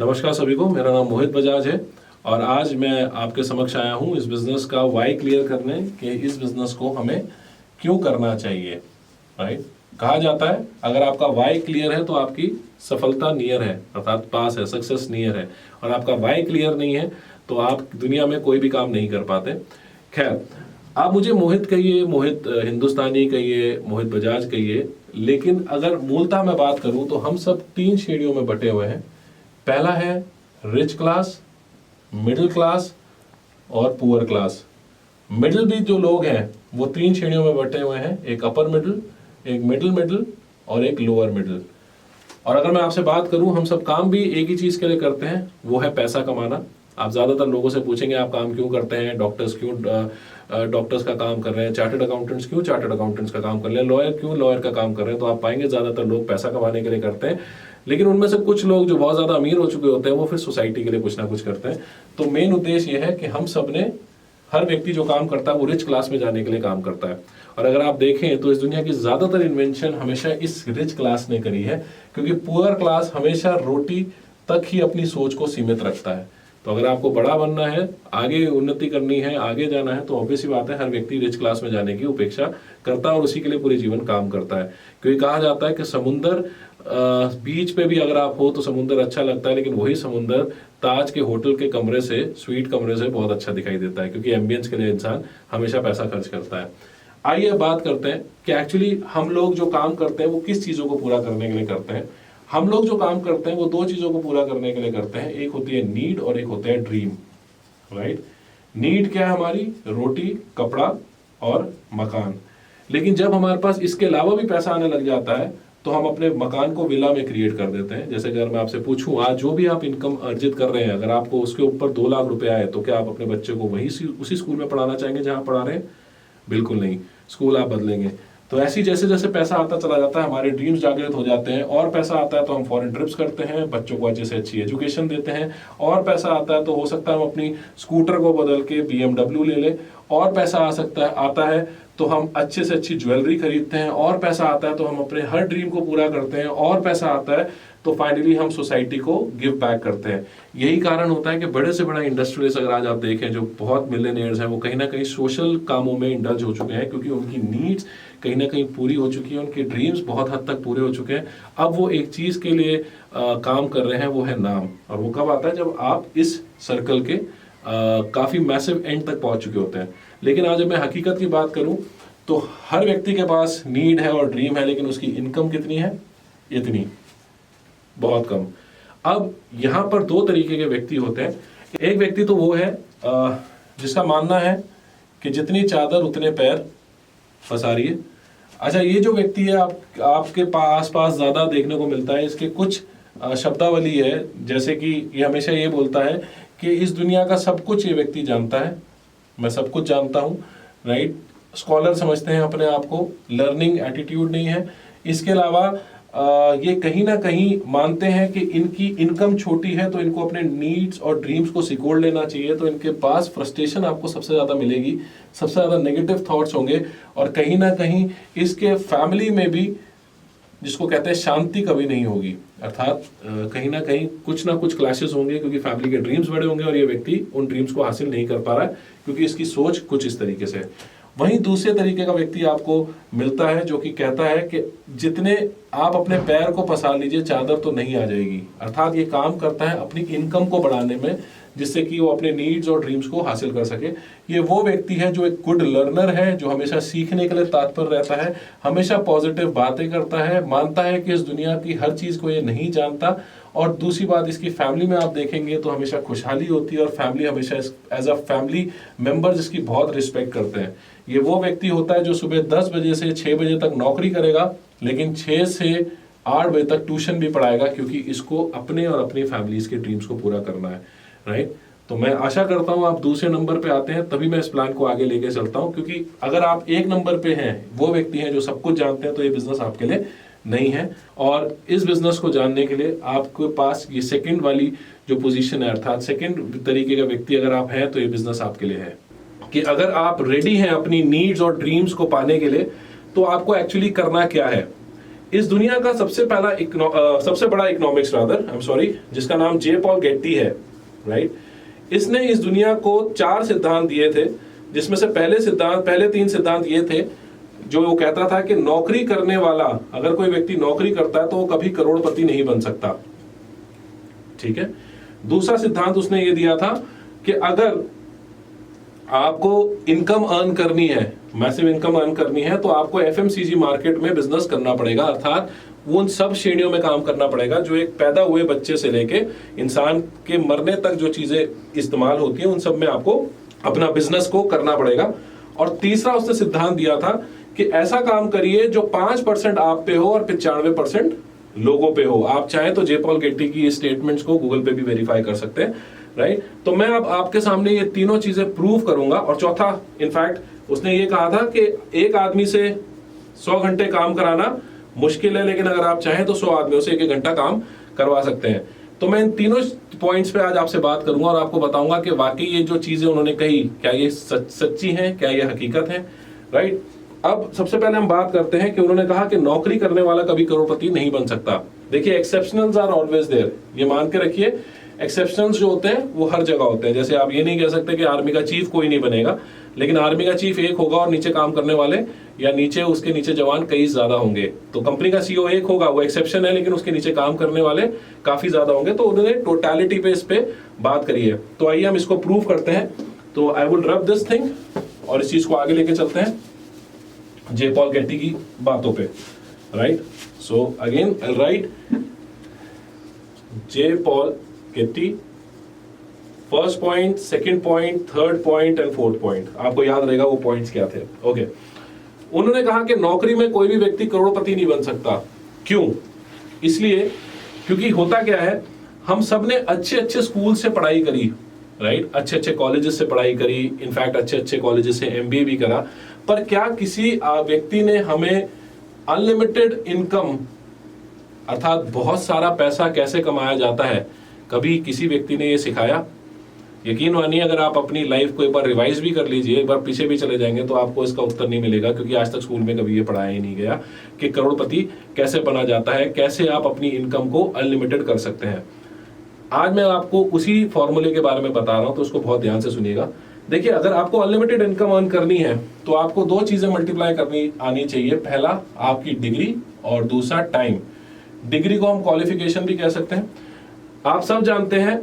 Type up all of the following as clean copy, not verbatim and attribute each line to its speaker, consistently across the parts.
Speaker 1: नमस्कार सभी को, मेरा नाम मोहित बजाज है और आज मैं आपके समक्ष आया हूँ इस बिजनेस का वाई क्लियर करने कि इस बिजनेस को हमें क्यों करना चाहिए। राइट, कहा जाता है अगर आपका वाई क्लियर है तो आपकी सफलता नियर है, अर्थात पास है, सक्सेस नियर है। और आपका वाई क्लियर नहीं है तो आप दुनिया में कोई भी काम नहीं कर पाते। खैर, आप मुझे मोहित कहिए, मोहित हिंदुस्तानी कहिए, मोहित बजाज कहिए, लेकिन अगर मूलतः मैं बात करूं तो हम सब 3 श्रेणियों में बटे हुए हैं। पहला है रिच क्लास, मिडिल क्लास और पुअर क्लास। मिडिल भी जो लोग हैं वो 3 श्रेणियों में बटे हुए हैं, एक अपर मिडिल, एक मिडिल मिडिल और एक लोअर मिडिल। और अगर मैं आपसे बात करूं, हम सब काम भी एक ही चीज के लिए करते हैं, वो है पैसा कमाना। आप ज्यादातर लोगों से पूछेंगे आप काम क्यों करते हैं, डॉक्टर्स क्यों डॉक्टर्स का काम कर रहे हैं, चार्टर्ड अकाउंटेंट्स क्यों चार्टर्ड अकाउंटेंट्स का काम कर रहे हैं, लॉयर क्यों लॉयर का काम कर रहे हैं, तो आप पाएंगे ज्यादातर लोग पैसा कमाने के लिए करते हैं। लेकिन उनमें से कुछ लोग जो बहुत ज्यादा अमीर हो चुके होते हैं वो फिर सोसाइटी के लिए कुछ ना कुछ करते हैं। तो मेन उद्देश्य ये है कि हम सब ने, हर व्यक्ति जो काम करता है वो रिच क्लास में जाने के लिए काम करता है। और अगर आप देखें तो इस दुनिया की ज्यादातर इन्वेंशन हमेशा इस रिच क्लास ने करी है, क्योंकि पुअर क्लास हमेशा रोटी तक ही अपनी सोच को सीमित रखता है। तो अगर आपको बड़ा बनना है, आगे उन्नति करनी है, आगे जाना है, तो ऑब्वियस ही बात है हर व्यक्ति रिच क्लास में जाने की उपेक्षा करता है और उसी के लिए पूरे जीवन काम करता है। क्योंकि कहा जाता है कि समुंदर बीच पे भी अगर आप हो तो समुंदर अच्छा लगता है, लेकिन वही समुंदर ताज के होटल के कमरे से, स्वीट कमरे से बहुत अच्छा दिखाई देता है, क्योंकि एम्बियंस के लिए इंसान हमेशा पैसा खर्च करता है। आइए बात करते हैं कि एक्चुअली हम लोग जो काम करते हैं वो किस चीजों को पूरा करने के लिए करते हैं। हम लोग जो काम करते हैं वो 2 चीजों को पूरा करने के लिए करते हैं, एक होती है नीड और एक होता है ड्रीम। राइट, नीड क्या है हमारी? रोटी, कपड़ा और मकान। लेकिन जब हमारे पास इसके अलावा भी पैसा आने लग जाता है तो हम अपने मकान को विला में क्रिएट कर देते हैं। जैसे अगर मैं आपसे पूछूं, आज जो भी आप इनकम अर्जित कर रहे हैं, अगर आपको उसके ऊपर 2 लाख रुपए आए तो क्या आप अपने बच्चे को वही उसी स्कूल में पढ़ाना चाहेंगे जहां पढ़ा रहे हैं? बिल्कुल नहीं, स्कूल आप बदलेंगे। तो ऐसी जैसे जैसे पैसा आता चला जाता है हमारे ड्रीम्स जागृत हो जाते हैं, और पैसा आता है तो हम फॉरेन ट्रिप्स करते हैं, बच्चों को अच्छे से अच्छी एजुकेशन देते हैं। और पैसा आता है तो हो सकता है हम अपनी स्कूटर को बदल के BMW ले लें। और पैसा आता है तो हम अच्छे से अच्छी ज्वेलरी खरीदते हैं। और पैसा आता है तो हम अपने हर ड्रीम को पूरा करते हैं। और पैसा आता है तो फाइनली हम सोसाइटी को गिव बैक करते हैं। यही कारण होता है कि बड़े से बड़ा इंडस्ट्रियलिस्ट अगर आज आप देखें, जो बहुत मिलियनेयर्स हैं, वो कहीं ना कहीं सोशल कामों में इंडल्ज हो चुके हैं, क्योंकि उनकी नीड्स कहीं ना कहीं पूरी हो चुकी है, उनके ड्रीम्स बहुत हद तक पूरे हो चुके हैं। अब वो एक चीज के लिए काम कर रहे हैं, वो है नाम। और वो कब आता है? जब आप इस सर्कल के काफी मैसिव एंड तक पहुंच चुके होते हैं। लेकिन आज जब मैं हकीकत की बात करूं तो हर व्यक्ति के पास नीड है और ड्रीम है, लेकिन उसकी इनकम कितनी है? इतनी, बहुत कम। अब यहां पर 2 तरीके के व्यक्ति होते हैं। एक व्यक्ति तो वो है जिसका मानना है कि जितनी चादर उतने पैर पसारिए। अच्छा, ये जो व्यक्ति है आपके आस पास ज्यादा देखने को मिलता है। इसके कुछ शब्दावली है, जैसे कि ये हमेशा ये बोलता है कि इस दुनिया का सब कुछ ये व्यक्ति जानता है, मैं सब कुछ जानता हूं। राइट, स्कॉलर समझते हैं अपने आप को, लर्निंग एटीट्यूड नहीं है। इसके अलावा ये कहीं ना कहीं मानते हैं कि इनकी इनकम छोटी है तो इनको अपने नीड्स और ड्रीम्स को सिकोड़ लेना चाहिए। तो इनके पास फ्रस्ट्रेशन आपको सबसे ज्यादा मिलेगी, सबसे ज्यादा नेगेटिव थॉट्स होंगे। और कहीं ना कहीं इसके फैमिली में भी, जिसको कहते हैं, शांति कभी नहीं होगी। अर्थात कहीं ना कुछ क्लैशेस होंगे, क्योंकि फैमिली के ड्रीम्स बड़े होंगे और ये व्यक्ति उन ड्रीम्स को हासिल नहीं कर पा रहा है, क्योंकि इसकी सोच कुछ इस तरीके से है। वहीं दूसरे तरीके का व्यक्ति आपको मिलता है जो कि कहता है कि जितने आप अपने पैर को पसार लीजिए, चादर तो नहीं आ जाएगी। अर्थात ये काम करता है अपनी इनकम को बढ़ाने में, जिससे कि वो अपने नीड्स और ड्रीम्स को हासिल कर सके। ये वो व्यक्ति है जो एक गुड लर्नर है, जो हमेशा सीखने के लिए तत्पर रहता है, हमेशा पॉजिटिव बातें करता है, मानता है कि इस दुनिया की हर चीज को ये नहीं जानता। और दूसरी बात, इसकी फैमिली में आप देखेंगे तो हमेशा खुशहाली होती है और फैमिली हमेशा एज अ फैमिली मेंबर्स इसकी बहुत रिस्पेक्ट करते हैं। ये वो व्यक्ति होता है जो सुबह 10 बजे से 6 बजे तक नौकरी करेगा, लेकिन 6 से 8 बजे तक ट्यूशन भी पढ़ाएगा, क्योंकि इसको अपने और अपनी फैमिलीज के ड्रीम्स को पूरा करना है। राइट, तो मैं आशा करता हूं आप दूसरे नंबर पे आते हैं, तभी मैं इस प्लान को आगे लेके चलता हूं। क्योंकि अगर आप 1 नंबर पे हैं, वो व्यक्ति हैं जो सब कुछ जानते हैं, तो ये बिजनेस आपके लिए नहीं है। और इस बिजनेस को जानने के लिए आपके पास ये सेकंड वाली जो पोजीशन है, अर्थात सेकंड तरीके का व्यक्ति अगर आप हैं, तो ये बिजनेस आपके लिए है। कि अगर आप रेडी हैं अपनी नीड्स और ड्रीम्स को पाने के लिए, तो आपको एक्चुअली करना क्या है इस दुनिया का सबसे बड़ा इकोनॉमिक्स जिसका नाम जे पॉल गेट्टी है, राइट, इसने इस दुनिया को 4 सिद्धांत दिए थे, जिसमें से पहले 3 सिद्धांत ये थे जो वो कहता था कि नौकरी करने वाला, अगर कोई व्यक्ति नौकरी करता है तो वो कभी करोड़पति नहीं बन सकता, ठीक है। दूसरा सिद्धांत उसने ये दिया था कि अगर आपको इनकम अर्न करनी है, मैसिव इनकम अर्न करनी है, तो आपको एफएमसीजी मार्केट में बिजनेस करना पड़ेगा, अर्थात उन सब श्रेणियों में काम करना पड़ेगा जो एक पैदा हुए बच्चे से लेके इंसान के मरने तक जो चीजें इस्तेमाल होती हैं उन सब में आपको अपना बिजनेस को करना पड़ेगा। और तीसरा उसने सिद्धांत दिया था कि ऐसा काम करिए जो 5% आप पे हो और 95% लोगों पे हो। आप चाहें तो जे पॉल गेट्टी की स्टेटमेंट्स को गूगल पे भी वेरीफाई कर सकते हैं, राइट। तो मैं अब आपके सामने ये तीनों चीजें प्रूव करूंगा। और चौथा, इनफैक्ट उसने ये कहा था कि एक आदमी से 100 घंटे काम कराना मुश्किल है, लेकिन अगर आप चाहें तो 100 आदमियों से 1-1 घंटा काम करवा सकते हैं। तो मैं इन तीनों पॉइंट्स पे आज आपसे बात करूंगा और आपको बताऊंगा कि वाकई ये जो चीजें उन्होंने कही, क्या ये सच्ची हैं, क्या ये हकीकत है, राइट। अब सबसे पहले हम बात करते हैं कि उन्होंने कहा कि नौकरी करने वाला कभी करोड़पति नहीं बन सकता। देखिए, एक्सेप्शनल्स आर ऑलवेज देयर, ये मान के रखिए। एक्सेप्शनल्स जो होते हैं वो हर जगह होते हैं। जैसे आप ये नहीं कह सकते कि आर्मी का चीफ कोई नहीं बनेगा, लेकिन आर्मी का चीफ एक होगा और नीचे काम करने वाले या उसके नीचे जवान कई ज्यादा होंगे। तो कंपनी का सीईओ एक होगा, वो एक्सेप्शन है, लेकिन उसके नीचे काम करने वाले काफी ज्यादा होंगे। तो उन्होंने टोटलिटी पे इस पे बात करी है। तो आइए हम इसको प्रूव करते हैं। तो I will rub this thing और इस चीज को आगे लेके चलते हैं जे पॉल गेट्टी की बातों पे, right. So again I write J Paul Getty, first point, second point, third point and fourth point. आपको याद रहेगा वो पॉइंट्स क्या थे, ओके। उन्होंने कहा कि नौकरी में कोई भी व्यक्ति करोड़पति नहीं बन सकता। क्यों? इसलिए क्योंकि होता क्या है, हम सब ने अच्छे स्कूल से पढ़ाई करी, राइट, अच्छे कॉलेजेस से पढ़ाई करी, इनफैक्ट अच्छे कॉलेजेस से एमबीए भी करा, पर क्या किसी व्यक्ति ने हमें अनलिमिटेड इनकम अर्थात बहुत सारा पैसा कैसे कमाया जाता है, कभी किसी व्यक्ति ने ये सिखाया? यकीन मानिए, अगर आप अपनी लाइफ को एक बार रिवाइज भी कर लीजिए, एक बार पीछे भी चले जाएंगे, तो आपको इसका उत्तर नहीं मिलेगा, क्योंकि आज तक स्कूल में कभी ये पढ़ाया ही नहीं गया कि करोड़पति कैसे बना जाता है, कैसे आप अपनी इनकम को अनलिमिटेड कर सकते हैं। आज मैं आपको उसी फॉर्मूले के बारे में बता रहा हूं, तो उसको बहुत ध्यान से सुनिएगा। देखिए, अगर आपको अनलिमिटेड इनकम अर्न करनी है तो आपको 2 चीजें मल्टीप्लाई करनी आनी चाहिए। पहला आपकी डिग्री और दूसरा टाइम। डिग्री को हम क्वालिफिकेशन भी कह सकते हैं। आप सब जानते हैं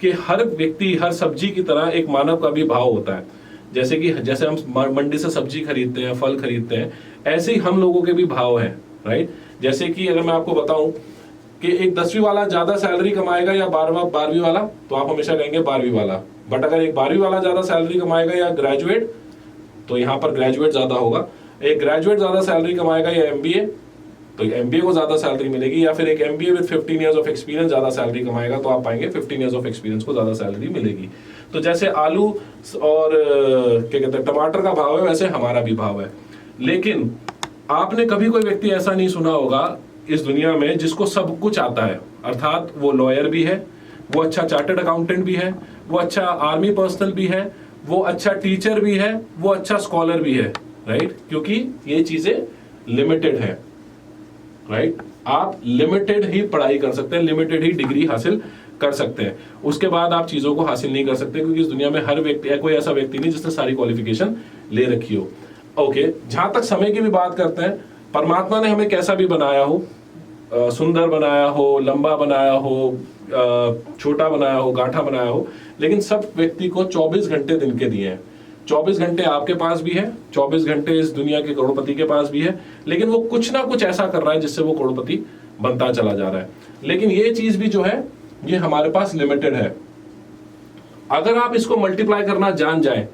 Speaker 1: कि हर व्यक्ति, हर सब्जी की तरह एक मानव का भी भाव होता है। जैसे हम मंडी से सब्जी खरीदते हैं, फल खरीदते हैं, ऐसे ही हम लोगों के भी भाव हैं, राइट। जैसे कि अगर मैं आपको बताऊं कि एक 10वीं वाला ज्यादा सैलरी कमाएगा या 12वीं वाला, तो आप हमेशा कहेंगे 12वीं वाला। बट अगर एक 12वीं वाला ज्यादा सैलरी कमाएगा या ग्रेजुएट, तो यहाँ पर ग्रेजुएट ज्यादा होगा। एक ग्रेजुएट ज्यादा सैलरी कमाएगा या एमबीए, तो एमबीए को ज्यादा सैलरी मिलेगी। या फिर एक MBA with 15 years of experience ज्यादा सैलरी कमाएगा, तो आप पाएंगे 15 इयर्स ऑफ एक्सपीरियंस को ज्यादा सैलरी मिलेगी। तो जैसे आलू और क्या कहते हैं टमाटर का भाव है, वैसे हमारा भी भाव है। लेकिन आपने कभी कोई व्यक्ति ऐसा नहीं सुना होगा इस दुनिया में जिसको सब कुछ आता है, अर्थात वो लॉयर भी है, वो अच्छा चार्टर्ड अकाउंटेंट भी है, वो अच्छा आर्मी पर्सनल भी है, वो अच्छा टीचर भी है, वो अच्छा स्कॉलर भी है, राइट। क्योंकि ये चीजें लिमिटेड है, राइट। आप लिमिटेड ही पढ़ाई कर सकते हैं, लिमिटेड ही डिग्री हासिल कर सकते हैं, उसके बाद आप चीजों को हासिल नहीं कर सकते, क्योंकि इस दुनिया में हर व्यक्ति, कोई ऐसा व्यक्ति नहीं जिसने सारी क्वालिफिकेशन ले रखी हो। ओके, जहां तक समय की भी बात करते हैं, परमात्मा ने हमें कैसा भी बनाया हो, सुंदर बनाया हो, लंबा बनाया हो, छोटा बनाया हो, गांठा बनाया हो, लेकिन सब व्यक्ति को 24 घंटे दिन के दिए हैं। 24 घंटे आपके पास भी है, 24 घंटे इस दुनिया के करोड़पति के पास भी है, लेकिन वो कुछ ना कुछ ऐसा कर रहा है जिससे वो करोड़पति बनता चला जा रहा है। लेकिन ये चीज भी जो है, ये हमारे पास लिमिटेड है। अगर आप इसको मल्टीप्लाई करना जान जाए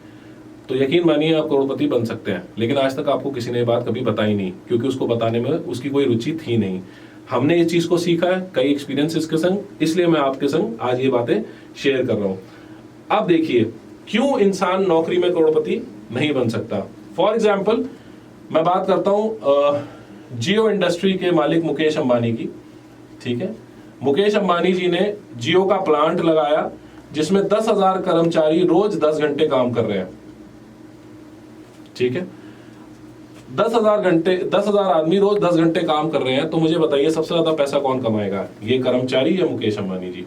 Speaker 1: तो यकीन मानिए आप करोड़पति बन सकते हैं। लेकिन आज तक आपको किसी ने बात कभी बताई नहीं, क्योंकि उसको बताने में उसकी कोई रुचि थी नहीं। हमने इस चीज को सीखा है कई एक्सपीरियंसेस के संग, इसलिए मैं आपके संग आज ये बातें शेयर कर रहा हूं। अब देखिए, क्यों इंसान नौकरी में करोड़पति नहीं बन सकता। फॉर एग्जाम्पल, मैं बात करता हूं जियो इंडस्ट्री के मालिक मुकेश अंबानी की, ठीक है। मुकेश अंबानी जी ने जियो का प्लांट लगाया, जिसमें 10,000 कर्मचारी रोज 10 घंटे काम कर रहे हैं, ठीक है। 10,000 आदमी रोज 10 घंटे काम कर रहे हैं, तो मुझे बताइए सबसे ज्यादा पैसा कौन कमाएगा, ये कर्मचारी या मुकेश अंबानी जी?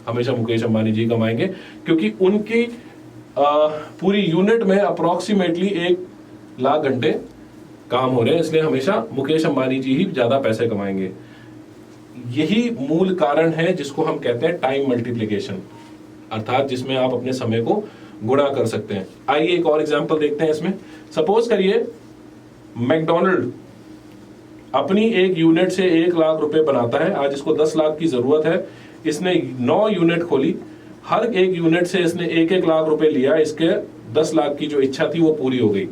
Speaker 1: हमेशा मुकेश अंबानी जी कमाएंगे, क्योंकि उनकी पूरी यूनिट में अप्रोक्सीमेटली 1 लाख घंटे काम हो रहे हैं, इसलिए हमेशा मुकेश अंबानी जी ही ज्यादा पैसे कमाएंगे। यही मूल कारण है जिसको हम कहते हैं टाइम मल्टीप्लिकेशन, अर्थात जिसमें आप अपने समय को गुणा कर सकते हैं। आइए एक और एग्जांपल देखते हैं इसमें। सपोज करिए मैकडोनल्ड अपनी एक यूनिट से 1 लाख रुपए बनाता है, आज इसको 10 लाख की जरूरत है, इसने 9 यूनिट खोली, हर एक यूनिट से इसने 1-1 लाख रुपए लिया, इसके 10 लाख की जो इच्छा थी वो पूरी हो गई।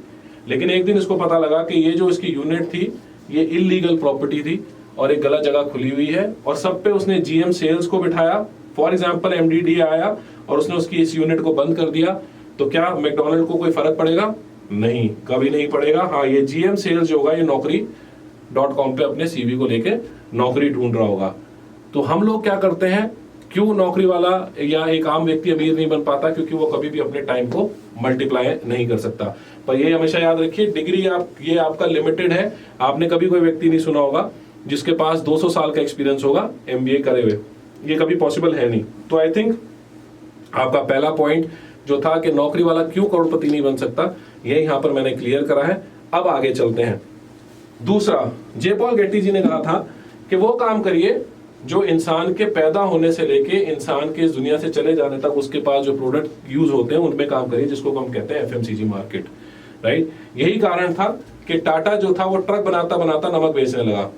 Speaker 1: लेकिन एक दिन इसको पता लगा कि ये जो इसकी यूनिट थी ये इलीगल प्रॉपर्टी थी और एक गलत जगह खुली हुई है, और सब पे उसने जीएम सेल्स को बिठाया, फॉर एग्जाम्पल एमडीडी आया और उसने उसकी इस यूनिट को बंद कर दिया, तो क्या मैकडोनल्ड को कोई फर्क पड़ेगा? नहीं, कभी नहीं पड़ेगा। हाँ, ये जीएम सेल्स जो होगा ये नौकरी.com पे अपने सीवी को लेके नौकरी ढूंढ रहा होगा। तो हम लोग क्या करते हैं, क्यों नौकरी वाला या एक आम व्यक्ति अमीर नहीं बन पाता? क्योंकि वो कभी भी अपने टाइम को मल्टीप्लाई नहीं कर सकता। पर ये हमेशा याद रखिए, डिग्री ये आपका लिमिटेड है। आपने कभी कोई व्यक्ति नहीं सुना होगा जिसके पास 200 साल का एक्सपीरियंस होगा एमबीए करे हुए, ये कभी पॉसिबल है नहीं। तो आई थिंक आपका पहला पॉइंट जो था कि नौकरी वाला क्यों करोड़पति नहीं बन सकता, ये यहां पर मैंने क्लियर करा है। अब आगे चलते हैं। दूसरा, जे पॉल गेटी जी ने कहा था कि वो काम करिए जो इंसान के पैदा होने से लेके इंसान के इस दुनिया से चले जाने तक उसके पास जो प्रोडक्ट यूज होते हैं उनमें काम करिए, जिसको हम कहते हैं एफएमसीजी मार्केट, राइट। यही कारण था कि टाटा जो था वो ट्रक बनाता बनाता नमक बेचने लगा,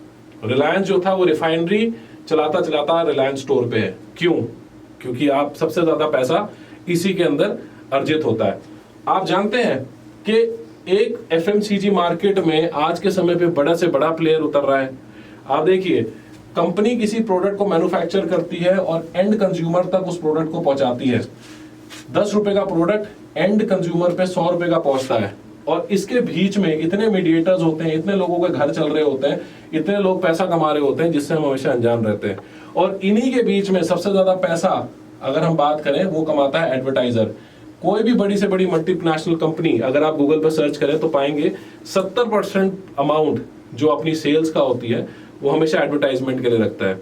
Speaker 1: रिलायंस जो था वो रिफाइनरी चलाता चलाता रिलायंस स्टोर पे है। क्यों? क्योंकि आप सबसे ज्यादा पैसा इसी के अंदर अर्जित होता है। आप जानते हैं कि एक एफएमसीजी मार्केट में आज के समय पे बड़ा से बड़ा प्लेयर उतर रहा है। आप देखिए, कंपनी किसी प्रोडक्ट को मैन्युफैक्चर करती है और एंड कंज्यूमर तक उस प्रोडक्ट को पहुंचाती है। 10 रुपए का प्रोडक्ट एंड कंज्यूमर पे 100 रुपए का पहुंचता है, और इसके बीच में इतने मीडिएटर्स होते हैं, इतने लोगों के घर चल रहे होते हैं, इतने लोग पैसा कमा रहे होते हैं जिससे हम हमेशा अनजान रहते हैं। और इन्हीं के बीच में सबसे ज्यादा पैसा अगर हम बात करें वो कमाता है एडवर्टाइजर। कोई भी बड़ी से बड़ी मल्टीनेशनल कंपनी अगर आप गूगल पर सर्च करें तो पाएंगे 70% अमाउंट जो अपनी सेल्स का होती है वो हमेशा एडवर्टाइजमेंट के लिए रखता है।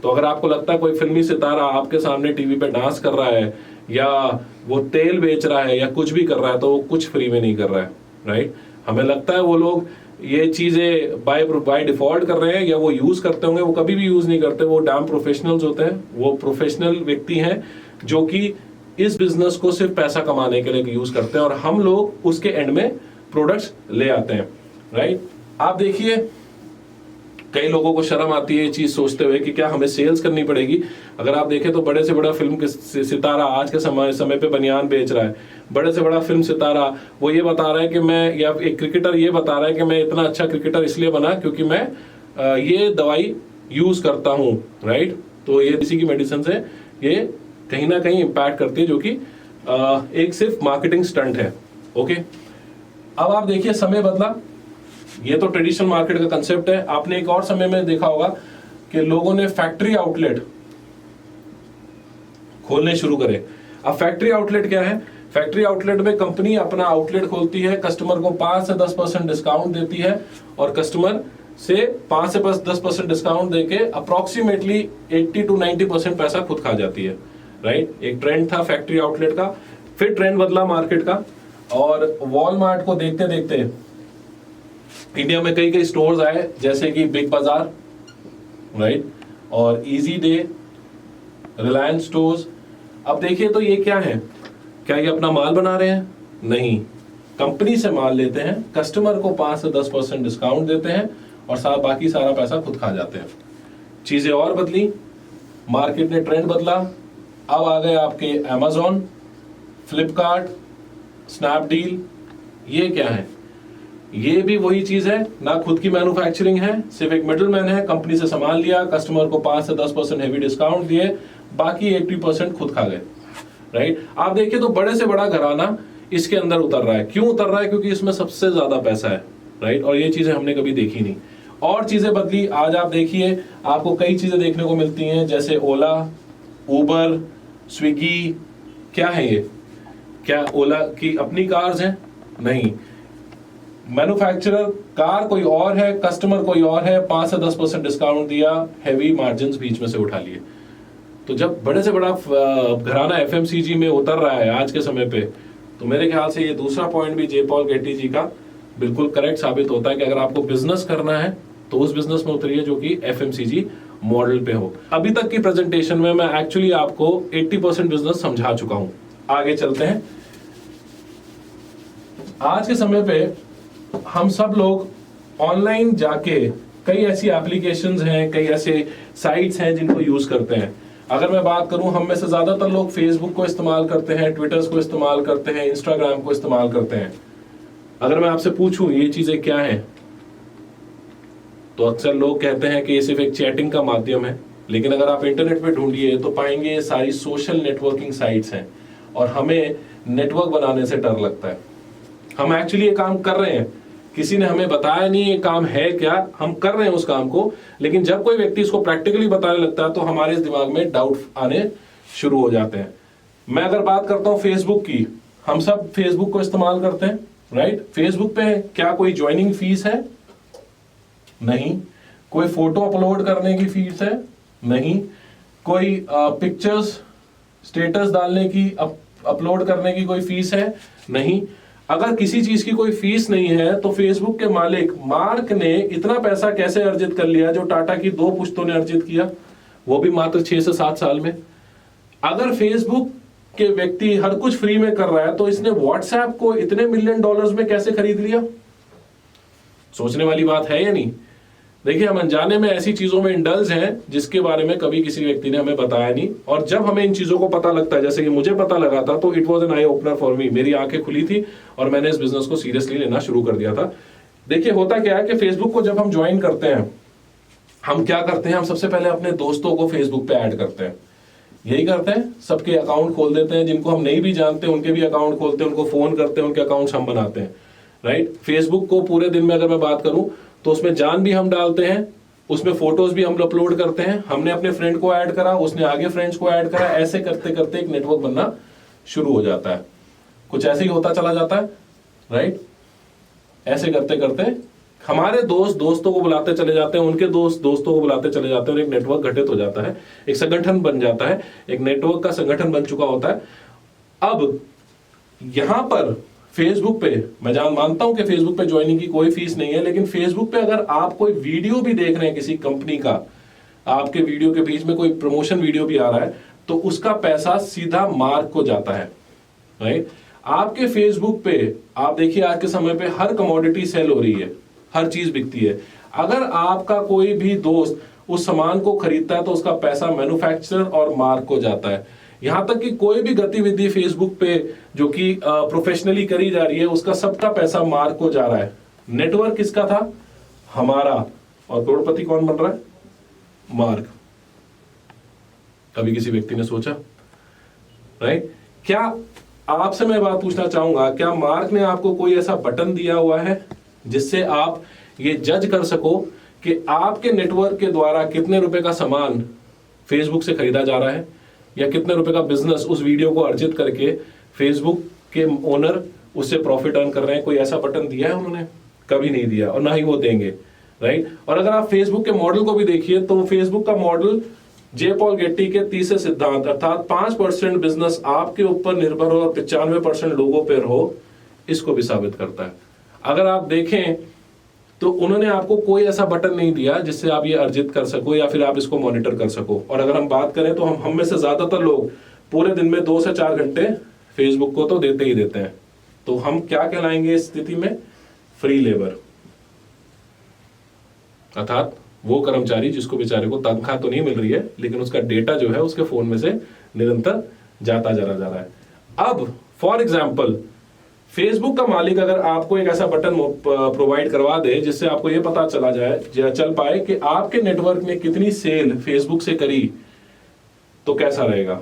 Speaker 1: तो अगर आपको लगता है कोई फिल्मी सितारा आपके सामने टीवी पे डांस कर रहा है या वो तेल बेच रहा है या कुछ भी कर रहा है, तो वो कुछ फ्री में नहीं कर रहा है, राइट। हमें लगता है वो लोग ये चीजें बाय डिफॉल्ट कर रहे हैं या वो यूज करते होंगे, वो कभी भी यूज नहीं करते। वो डैम प्रोफेशनल्स होते हैं, वो प्रोफेशनल व्यक्ति हैं जो कि इस बिजनेस को सिर्फ पैसा कमाने के लिए यूज करते हैं, और हम लोग उसके एंड में प्रोडक्ट्स ले आते हैं, राइट। आप देखिए, कई लोगों को शर्म आती है ये चीज सोचते हुए कि क्या हमें सेल्स करनी पड़ेगी। अगर आप देखें तो बड़े से बड़ा फिल्म के सितारा आज के समय पे बनियान बेच रहा है, बड़े से बड़ा फिल्म सितारा वो ये बता रहा है कि मैं, या एक क्रिकेटर ये बता रहा है कि मैं इतना अच्छा क्रिकेटर इसलिए बना क्योंकि मैं ये दवाई यूज करता हूँ, राइट। तो ये किसी की मेडिसिन से ये कहीं ना कहीं इंपैक्ट करती है, जो कि एक सिर्फ मार्केटिंग स्टंट है, ओके। अब आप देखिए, समय बदला, ये तो ट्रेडिशनल मार्केट का कंसेप्ट है। आपने एक और समय में देखा होगा कि लोगों ने फैक्ट्री आउटलेट खोलने शुरू करे। अब फैक्ट्री आउटलेट क्या है? फैक्ट्री आउटलेट में कंपनी अपना आउटलेट खोलती है, कस्टमर को 5 से 10% डिस्काउंट देती है, और कस्टमर से 5 से 10% डिस्काउंट देके अप्रोक्सीमेटली 80 to 90% पैसा खुद खा जाती है, राइट। एक ट्रेंड था फैक्ट्री आउटलेट का, फिर ट्रेंड बदला मार्केट का, और वॉलमार्ट को देखते देखते इंडिया में कई कई स्टोर्स आए, जैसे कि बिग बाजार, राइट, और इजी डे, रिलायंस स्टोर्स। अब देखिए तो ये क्या है? क्या ये अपना माल बना रहे हैं? नहीं, कंपनी से माल लेते हैं, कस्टमर को 5 से 10% डिस्काउंट देते हैं और बाकी सारा पैसा खुद खा जाते हैं। चीजें और बदली, मार्केट ने ट्रेंड बदला। अब आ गए आपके अमेजॉन, फ्लिपकार्ट, स्नैपडील। ये क्या है? ये भी वही चीज है, ना खुद की मैन्युफैक्चरिंग है, सिर्फ एक मिडलमैन है, कंपनी से सामान लिया, कस्टमर को 5 से 10% हेवी डिस्काउंट दिए, बाकी 80% खुद खा गए, राइट। आप देखिए तो बड़े से बड़ा घराना इसके अंदर उतर रहा है। क्यों उतर रहा है? क्योंकि इसमें सबसे ज्यादा पैसा है, राइट। और ये चीजें हमने कभी देखी नहीं। और चीजें बदली, आज आप देखिए आपको कई चीजें देखने को मिलती हैं, जैसे ओला, उबर, स्विगी। क्या है ये? क्या ओला की अपनी कार्स हैं? नहीं, मैन्युफैक्चरर कार कोई और है, कस्टमर कोई और है, 5 से 10% डिस्काउंट दिया, हैवी मार्जिन्स बीच में से उठा लिए। तो जब बड़े से बड़ा घराना एफएमसीजी में उतर रहा है आज के समय पे, तो मेरे ख्याल से ये दूसरा पॉइंट भी जे पॉल गेटी जी का बिल्कुल करेक्ट साबित होता है कि अगर आपको बिजनेस करना है तो उस बिजनेस में उतरिए जो कि एफएमसीजी मॉडल पे हो। अभी तक की प्रेजेंटेशन में मैं एक्चुअली आपको 80% बिजनेस समझा चुका हूं। आगे चलते हैं। आज के समय पे हम सब लोग ऑनलाइन जाके कई ऐसी एप्लीकेशंस हैं, कई ऐसे साइट्स हैं जिनको यूज करते हैं। अगर मैं बात करूं, हम में से ज्यादातर लोग फेसबुक को इस्तेमाल करते हैं, ट्विटर्स को इस्तेमाल करते हैं, इंस्टाग्राम को इस्तेमाल करते हैं। अगर मैं आपसे पूछूं ये चीजें क्या हैं, तो अक्सर लोग कहते हैं कि ये सिर्फ एक चैटिंग का माध्यम है, लेकिन अगर आप इंटरनेट पे ढूंढिए तो पाएंगे ये सारी सोशल नेटवर्किंग साइट्स हैं। और हमें नेटवर्क बनाने से डर लगता है। हम एक्चुअली ये काम कर रहे हैं, किसी ने हमें बताया नहीं ये काम है क्या, हम कर रहे हैं उस काम को, लेकिन जब कोई व्यक्ति इसको प्रैक्टिकली बताने लगता है तो हमारे दिमाग में डाउट आने शुरू हो जाते हैं। मैं अगर बात करता हूं फेसबुक की, हम सब फेसबुक को इस्तेमाल करते हैं, राइट? फेसबुक पे क्या कोई ज्वाइनिंग फीस है? नहीं। कोई फोटो अपलोड करने की फीस है? नहीं। कोई पिक्चर्स स्टेटस डालने की, अपलोड करने की कोई फीस है? नहीं। अगर किसी चीज की कोई फीस नहीं है तो फेसबुक के मालिक मार्क ने इतना पैसा कैसे अर्जित कर लिया जो टाटा की 2 पुश्तों ने अर्जित किया, वो भी मात्र 6 से 7 साल में। अगर फेसबुक के व्यक्ति हर कुछ फ्री में कर रहा है तो इसने व्हाट्सएप को इतने मिलियन डॉलर्स में कैसे खरीद लिया? सोचने वाली बात है या नहीं? देखिए, हम अनजाने में ऐसी चीजों में इंडल्ज हैं जिसके बारे में कभी किसी व्यक्ति ने हमें बताया नहीं, और जब हमें इन चीजों को पता लगता है, जैसे कि मुझे पता लगा था, तो it was an eye opener for me. मेरी आंखें खुली थी और मैंने इस बिजनेस को सीरियसली लेना शुरू कर दिया था। देखिए, होता क्या है कि फेसबुक को जब हम ज्वाइन करते हैं, हम क्या करते हैं, हम सबसे पहले अपने दोस्तों को फेसबुक पे ऐड करते हैं। यही करते हैं, सबके अकाउंट खोल देते हैं, जिनको हम नहीं भी जानते उनके भी अकाउंट खोलते हैं, उनको फोन करते हैं, उनके अकाउंट्स हम बनाते हैं, राइट? फेसबुक को पूरे दिन में अगर मैं बात करूं तो उसमें जान भी हम डालते हैं, उसमें फोटोज भी हम अपलोड करते हैं। हमने अपने फ्रेंड को ऐड करा, उसने आगे फ्रेंड्स को ऐड करा, ऐसे करते करते एक नेटवर्क बनना शुरू हो जाता है। कुछ ऐसे ही होता चला जाता है, राइट? ऐसे करते करते हमारे दोस्त दोस्तों को बुलाते चले जाते हैं, उनके दोस्त दोस्तों को बुलाते चले जाते हैं, और एक नेटवर्क घटित हो जाता है, एक संगठन बन जाता है, एक नेटवर्क का संगठन बन चुका होता है। अब यहां पर फेसबुक पे मैं मानता हूं कि फेसबुक पे ज्वाइनिंग की कोई फीस नहीं है, लेकिन फेसबुक पे अगर आप कोई वीडियो भी देख रहे हैं किसी कंपनी का, आपके वीडियो के बीच में कोई प्रमोशन वीडियो भी आ रहा है, तो उसका पैसा सीधा मार्क को जाता है, राइट? आपके फेसबुक पे आप देखिए, आज के समय पे हर कमोडिटी सेल हो रही है, हर चीज बिकती है। अगर आपका कोई भी दोस्त उस सामान को खरीदता है तो उसका पैसा मैन्युफैक्चरर और मार्क को जाता है। यहां तक कि कोई भी गतिविधि फेसबुक पे जो कि प्रोफेशनली करी जा रही है, उसका सबका पैसा मार्क को जा रहा है। नेटवर्क किसका था? हमारा। और करोड़पति कौन बन रहा है? मार्क। कभी किसी व्यक्ति ने सोचा, राइट? क्या आपसे मैं बात पूछना चाहूंगा, क्या मार्क ने आपको कोई ऐसा बटन दिया हुआ है जिससे आप ये जज कर सको कि आपके नेटवर्क के द्वारा कितने रुपए का सामान फेसबुक से खरीदा जा रहा है, या कितने रुपए का बिजनेस उस वीडियो को अर्जित करके फेसबुक के ओनर उससे प्रॉफिट अर्न कर रहे हैं? कोई ऐसा बटन दिया है उन्होंने? कभी नहीं दिया, और ना ही वो देंगे, राइट? और अगर आप फेसबुक के मॉडल को भी देखिए तो फेसबुक का मॉडल जे पॉल गेट्टी के तीसरे सिद्धांत अर्थात 5% बिजनेस आपके ऊपर निर्भर हो और 95% लोगों पर हो, इसको भी साबित करता है। अगर आप देखें तो उन्होंने आपको कोई ऐसा बटन नहीं दिया जिससे आप ये अर्जित कर सको या फिर आप इसको मॉनिटर कर सको। और अगर हम बात करें तो हम में से ज्यादातर लोग पूरे दिन में 2 से 4 घंटे फेसबुक को तो देते ही देते हैं। तो हम क्या कहलाएंगे इस स्थिति में? फ्री लेबर, अर्थात वो कर्मचारी जिसको बेचारे को तनख्वाह तो नहीं मिल रही है, लेकिन उसका डेटा जो है उसके फोन में से निरंतर जाता जा रहा है। अब फॉर एग्जाम्पल, फेसबुक का मालिक अगर आपको एक ऐसा बटन प्रोवाइड करवा दे जिससे आपको यह पता चल पाए कि आपके नेटवर्क ने कितनी सेल फेसबुक से करी, तो कैसा रहेगा?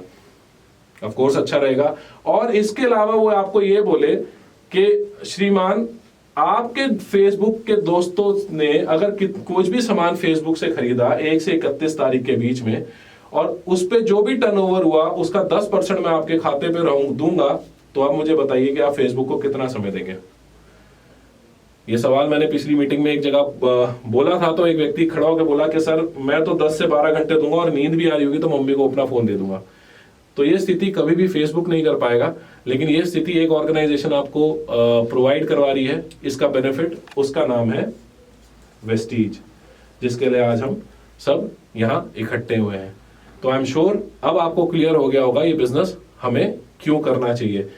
Speaker 1: ऑफ कोर्स अच्छा रहेगा। और इसके अलावा वो आपको ये बोले कि श्रीमान, आपके फेसबुक के दोस्तों ने अगर कुछ भी सामान फेसबुक से खरीदा 1 से 31 तारीख के बीच में, और उस पे जो भी टर्नओवर हुआ उसका 10% मैं आपके खाते पे दूंगा, तो आप मुझे बताइए कि आप फेसबुक को कितना समय देंगे? ये सवाल मैंने पिछली मीटिंग में एक जगह बोला था, तो एक व्यक्ति खड़ा होकर बोला कि सर मैं तो 10 से 12 घंटे दूंगा और नींद भी आ रही होगी तो मम्मी को अपना फोन दे दूंगा। तो ये स्थिति कभी भी फेसबुक नहीं कर पाएगा, लेकिन ये स्थिति एक ऑर्गेनाइजेशन आपको प्रोवाइड करवा रही है। इसका बेनिफिट, उसका नाम है वेस्टीज, जिसके लिए आज हम सब यहाँ इकट्ठे हुए हैं। तो आई एम श्योर अब आपको क्लियर हो गया होगा ये बिजनेस हमें क्यों करना चाहिए।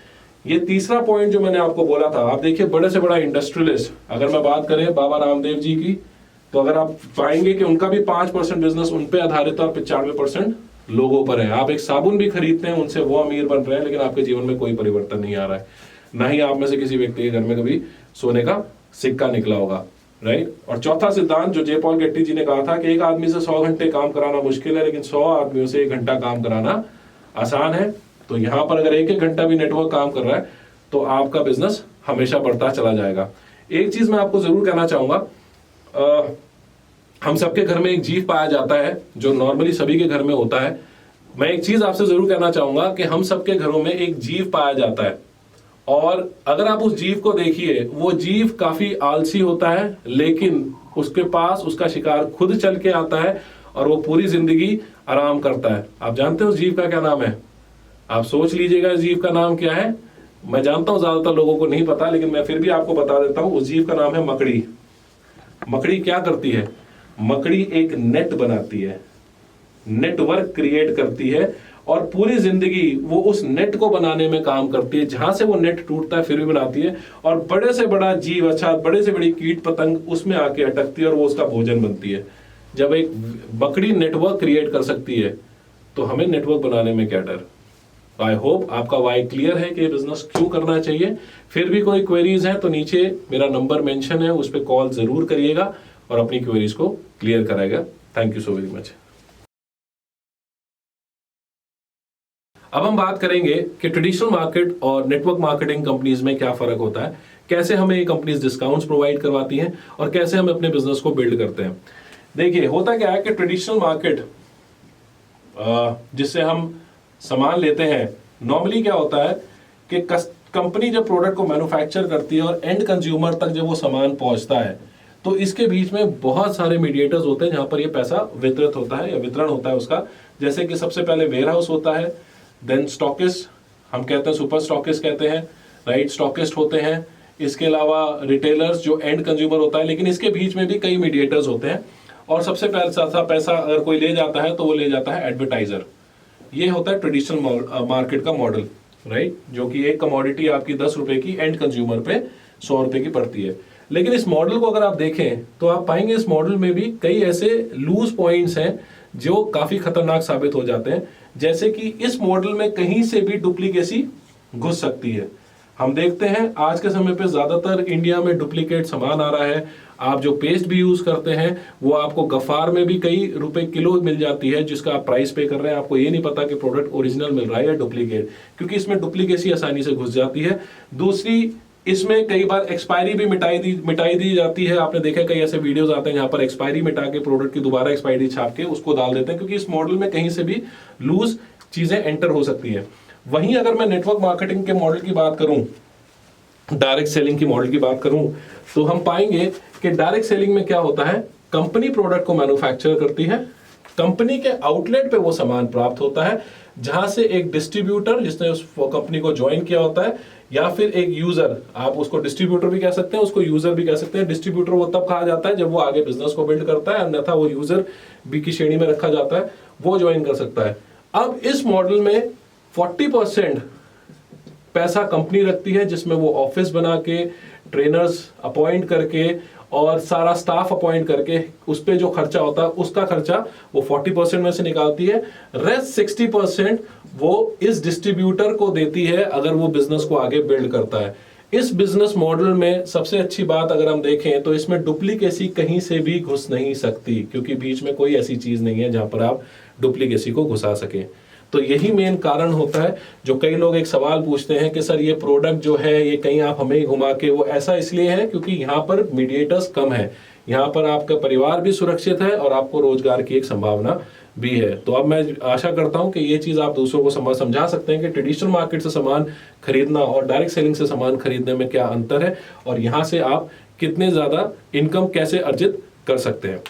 Speaker 1: ये तीसरा पॉइंट जो मैंने आपको बोला था, आप देखिए बड़े से बड़ा इंडस्ट्रियलिस्ट, अगर मैं बात करें बाबा रामदेव जी की, तो अगर आप पाएंगे कि उनका भी 5% बिजनेस उन पे आधारित और 95% लोगों पर है। आप एक साबुन भी खरीदते हैं उनसे, वो अमीर बन रहे हैं, लेकिन आपके जीवन में कोई परिवर्तन नहीं आ रहा है। ना ही आप में से किसी व्यक्ति के घर में कभी सोने का सिक्का निकला होगा, राइट। और चौथा सिद्धांत जो जे पॉल गेट्टी जी ने कहा था कि एक आदमी से 100 घंटे काम कराना मुश्किल है, लेकिन 100 आदमियों से 1 घंटा काम कराना आसान है। तो यहां पर अगर 1-1 घंटा भी नेटवर्क काम कर रहा है तो आपका बिजनेस हमेशा बढ़ता चला जाएगा। एक चीज मैं आपको जरूर कहना चाहूंगा, हम सबके घर में एक जीव पाया जाता है जो नॉर्मली सभी के घर में होता है। मैं एक चीज आपसे जरूर कहना चाहूंगा कि हम सबके घरों में एक जीव पाया जाता है, और अगर आप उस जीव को देखिए, वो जीव काफी आलसी होता है, लेकिन उसके पास उसका शिकार खुद चल के आता है और वो पूरी जिंदगी आराम करता है। आप जानते हो उस जीव का क्या नाम है? आप सोच लीजिएगा इस जीव का नाम क्या है। मैं जानता हूं ज्यादातर लोगों को नहीं पता, लेकिन मैं फिर भी आपको बता देता हूं। उस जीव का नाम है मकड़ी। मकड़ी क्या करती है? मकड़ी एक नेट बनाती है, नेटवर्क क्रिएट करती है, और पूरी जिंदगी वो उस नेट को बनाने में काम करती है। जहां से वो नेट टूटता है फिर भी बनाती है, और बड़े से बड़ा जीव, अच्छा बड़े से बड़ी कीट पतंग उसमें आके अटकती है और वो उसका भोजन बनती है। जब एक मकड़ी नेटवर्क क्रिएट कर सकती है तो हमें नेटवर्क बनाने में क्या डर। आई होप आपका वाई क्लियर है कि ये बिजनेस क्यों करना चाहिए। फिर भी कोई क्वेरीज है तो नीचे मेरा नंबर मेंशन है, उस पर कॉल जरूर करिएगा और अपनी क्वेरीज को क्लियर कराएगा। Thank you so very much. अब हम बात करेंगे कि ट्रेडिशनल मार्केट और नेटवर्क मार्केटिंग कंपनीज में क्या फर्क होता है, कैसे हमें ये कंपनीज डिस्काउंट्स प्रोवाइड करवाती हैं और कैसे हम अपने बिजनेस को बिल्ड करते हैं। देखिए होता क्या है कि ट्रेडिशनल मार्केट जिससे हम सामान लेते हैं, नॉर्मली क्या होता है कि कंपनी जब प्रोडक्ट को मैन्युफैक्चर करती है और एंड कंज्यूमर तक जब वो सामान पहुंचता है, तो इसके बीच में बहुत सारे मीडिएटर्स होते हैं जहां पर ये पैसा वितरित होता है या वितरण होता है उसका। जैसे कि सबसे पहले वेयर हाउस होता है, देन स्टॉकिस्ट, हम कहते हैं सुपर स्टॉकिस्ट कहते हैं, राइट, स्टॉकिस्ट होते हैं। इसके अलावा रिटेलर्स जो एंड कंज्यूमर होता है, लेकिन इसके बीच में भी कई मीडिएटर्स होते हैं। और सबसे पहले पैसा अगर कोई ले जाता है तो वो ले जाता है एडवर्टाइजर। ये होता है ट्रेडिशनल मार्केट का मॉडल, राइट, जो कि एक कमोडिटी आपकी 10 रुपए की एंड कंज्यूमर पे 100 रुपए की पड़ती है। लेकिन इस मॉडल को अगर आप देखें तो आप पाएंगे इस मॉडल में भी कई ऐसे लूज पॉइंट्स हैं जो काफी खतरनाक साबित हो जाते हैं। जैसे कि इस मॉडल में कहीं से भी डुप्लीकेसी घुस सकती है। हम देखते हैं आज के समय पे ज्यादातर इंडिया में डुप्लीकेट सामान आ रहा है। आप जो पेस्ट भी यूज करते हैं वो आपको गफार में भी कई रुपए किलो मिल जाती है, जिसका आप प्राइस पे कर रहे हैं, आपको ये नहीं पता कि प्रोडक्ट ओरिजिनल मिल रहा है या डुप्लीकेट, क्योंकि इसमें डुप्लीकेसी आसानी से घुस जाती है। दूसरी, इसमें कई बार एक्सपायरी भी मिटाई दी जाती है। आपने देखा कई ऐसे वीडियोस आते हैं जहां पर एक्सपायरी मिटा के प्रोडक्ट की दोबारा एक्सपायरी छाप के उसको डाल देते हैं, क्योंकि इस मॉडल में कहीं से भी लूज चीजें एंटर हो सकती है। वहीं अगर मैं नेटवर्क मार्केटिंग के मॉडल की बात करूं, डायरेक्ट सेलिंग की मॉडल की बात करूं, तो हम पाएंगे कि डायरेक्ट सेलिंग में क्या होता है, कंपनी प्रोडक्ट को मैन्युफैक्चर करती है, कंपनी के आउटलेट पे वो सामान प्राप्त होता है, जहां से एक डिस्ट्रीब्यूटर जिसने उस कंपनी को ज्वाइन किया होता है, या फिर एक यूजर, आप उसको डिस्ट्रीब्यूटर भी कह सकते हैं, उसको यूजर भी कह सकते हैं। डिस्ट्रीब्यूटर वो तब कहा जाता है जब वो आगे बिजनेस को बिल्ड करता है, अन्यथा वो यूजर बी की श्रेणी में रखा जाता है, वो ज्वाइन कर सकता है। अब इस मॉडल में 40% पैसा कंपनी रखती है, जिसमें वो ऑफिस बना के, ट्रेनर्स अपॉइंट करके और सारा स्टाफ अपॉइंट करके उस पे जो खर्चा होता है उसका खर्चा वो 40% में से निकालती है। रेस्ट 60% वो इस डिस्ट्रीब्यूटर को देती है अगर वो बिजनेस को आगे बिल्ड करता है। इस बिजनेस मॉडल में सबसे अच्छी बात अगर हम देखें तो इसमें डुप्लीकेसी कहीं से भी घुस नहीं सकती, क्योंकि बीच में कोई ऐसी चीज नहीं है जहां पर आप डुप्लीकेसी को घुसा सके। तो यही मेन कारण होता है जो कई लोग एक सवाल पूछते हैं कि सर ये प्रोडक्ट जो है ये कहीं आप हमें ही घुमा के, वो ऐसा इसलिए है क्योंकि यहाँ पर मीडिएटर्स कम है, यहाँ पर आपका परिवार भी सुरक्षित है और आपको रोजगार की एक संभावना भी है। तो अब मैं आशा करता हूं कि ये चीज आप दूसरों को समझा सकते हैं कि ट्रेडिशनल मार्केट से सामान खरीदना और डायरेक्ट सेलिंग से सामान खरीदने में क्या अंतर है और यहाँ से आप कितने ज़्यादा इनकम कैसे अर्जित कर सकते हैं।